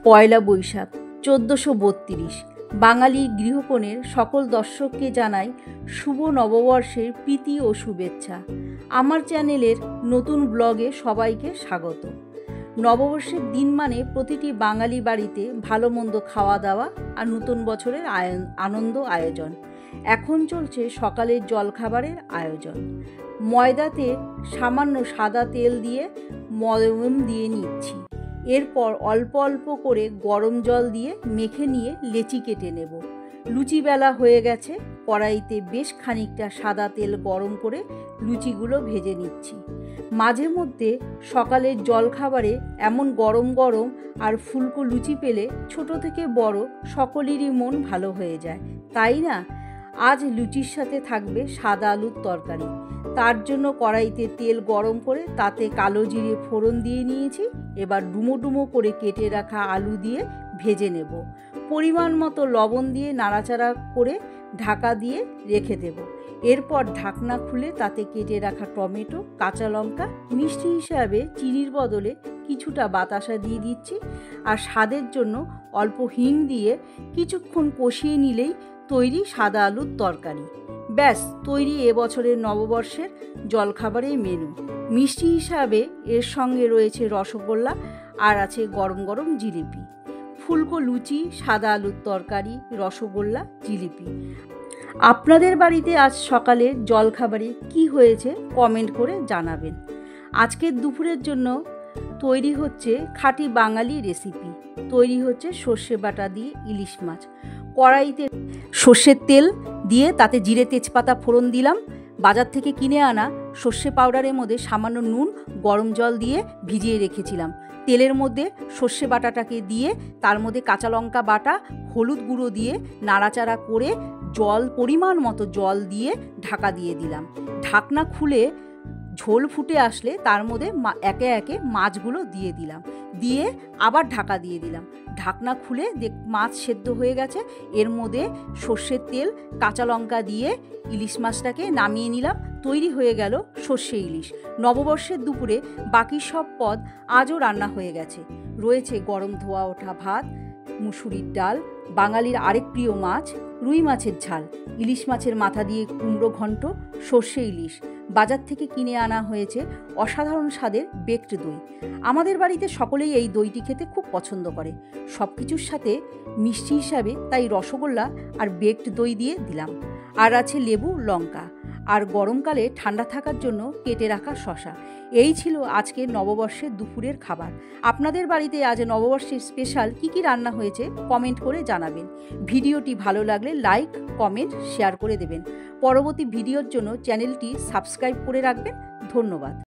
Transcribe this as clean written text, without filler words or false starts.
পয়লা বৈশাখ ১৪৩২। বাঙালি গৃহকোণের সকল দর্শককে জানাই শুভ নববর্ষের প্রীতি ও শুভেচ্ছা। আমার চ্যানেলের নতুন ব্লগে সবাইকে স্বাগত। নববর্ষের দিন মানে প্রতিটি বাঙালি বাড়িতে ভালো মন্দ খাওয়া দাওয়া আর নতুন বছরের আনন্দ আয়োজন। এখন চলছে সকালের জলখাবারের আয়োজন। ময়দাতে সামান্য সাদা তেল দিয়ে ময়ম দিয়ে নিচ্ছি। এরপর অল্প অল্প করে গরম জল দিয়ে মেখে নিয়ে লেচি কেটে নেব। লুচি বেলা হয়ে গেছে। কড়াইতে বেশ খানিকটা সাদা তেল গরম করে লুচিগুলো ভেজে নিচ্ছি। মাঝে মধ্যে সকালের জলখাবারে এমন গরম গরম আর ফুলকো লুচি পেলে ছোট থেকে বড় সকলেরই মন ভালো হয়ে যায়, তাই না? আজ লুচির সাথে থাকবে সাদা আলুর তরকারি। তার জন্য কড়াইতে তেল গরম করে তাতে কালো জিরে ফোড়ন দিয়ে নিয়েছি। এবার ডুমো ডুমো করে কেটে রাখা আলু দিয়ে ভেজে নেব। পরিমাণ মতো লবণ দিয়ে নাড়াচাড়া করে ঢাকা দিয়ে রেখে দেব। এরপর ঢাকনা খুলে তাতে কেটে রাখা টমেটো, কাঁচা লঙ্কা, মিষ্টি হিসাবে চিনির বদলে কিছুটা বাতাসা দিয়ে দিচ্ছি। আর স্বাদের জন্য অল্প হিং দিয়ে কিছুক্ষণ কষিয়ে নিলেই তৈরি সাদা আলুর তরকারি। ব্যাস তৈরি এবছরের নববর্ষের জলখাবারের মেনু। মিষ্টি হিসাবে এর সঙ্গে রয়েছে রসগোল্লা আর আছে গরম গরম জিলিপি। ফুলকো লুচি, সাদা আলুর তরকারি, রসগোল্লা, জিলিপি। আপনাদের বাড়িতে আজ সকালে জলখাবারে কি হয়েছে কমেন্ট করে জানাবেন। আজকের দুপুরের জন্য তৈরি হচ্ছে খাঁটি বাঙালি রেসিপি। তৈরি হচ্ছে সর্ষে বাটা দিয়ে ইলিশ মাছ। কড়াইতে সর্ষের তেল দিয়ে তাতে জিরে তেজপাতা ফোড়ন দিলাম। বাজার থেকে কিনে আনা সর্ষে পাউডারের মধ্যে সামান্য নুন, গরম জল দিয়ে ভিজিয়ে রেখেছিলাম। তেলের মধ্যে সর্ষে বাটাটাকে দিয়ে তার মধ্যে কাঁচা লঙ্কা বাটা, হলুদ গুঁড়ো দিয়ে নাড়াচাড়া করে পরিমাণ মতো জল দিয়ে ঢাকা দিয়ে দিলাম। ঢাকনা খুলে ঝোল ফুটে আসলে তার মধ্যে একে একে মাছগুলো দিয়ে দিলাম। দিয়ে আবার ঢাকা দিয়ে দিলাম। ঢাকনা খুলে মাছ সেদ্ধ হয়ে গেছে। এর মধ্যে সর্ষের তেল, কাঁচা লঙ্কা দিয়ে ইলিশ মাছটাকে নামিয়ে নিলাম। তৈরি হয়ে গেল সর্ষে ইলিশ। নববর্ষের দুপুরে বাকি সব পদ আজও রান্না হয়ে গেছে। রয়েছে গরম ধোয়া ওঠা ভাত, মুসুরির ডাল, বাঙালির আরেক প্রিয় মাছ রুই মাছের ঝাল, ইলিশ মাছের মাথা দিয়ে কুমড়ো ঘন্ট, সর্ষে ইলিশ। বাজার থেকে কিনে আনা হয়েছে অসাধারণ স্বাদের বেকড দই। আমাদের বাড়িতে সকলেই এই দইটি খেতে খুব পছন্দ করে। সব কিছুর সাথে মিষ্টি হিসাবে তাই রসগোল্লা আর বেকড দই দিয়ে দিলাম। আর আছে লেবু, লঙ্কা আর গরমকালে ঠান্ডা থাকার জন্য কেটে রাখা শসা। এই ছিল আজকের নববর্ষের দুপুরের খাবার। আপনাদের বাড়িতে আজ নববর্ষের স্পেশাল কি রান্না হয়েছে কমেন্ট করে জানাবেন। ভিডিওটি ভালো লাগলে লাইক, কমেন্ট, শেয়ার করে দেবেন। পরবর্তী ভিডিওর জন্য চ্যানেলটি সাবস্ক্রাইব করে রাখবেন। ধন্যবাদ।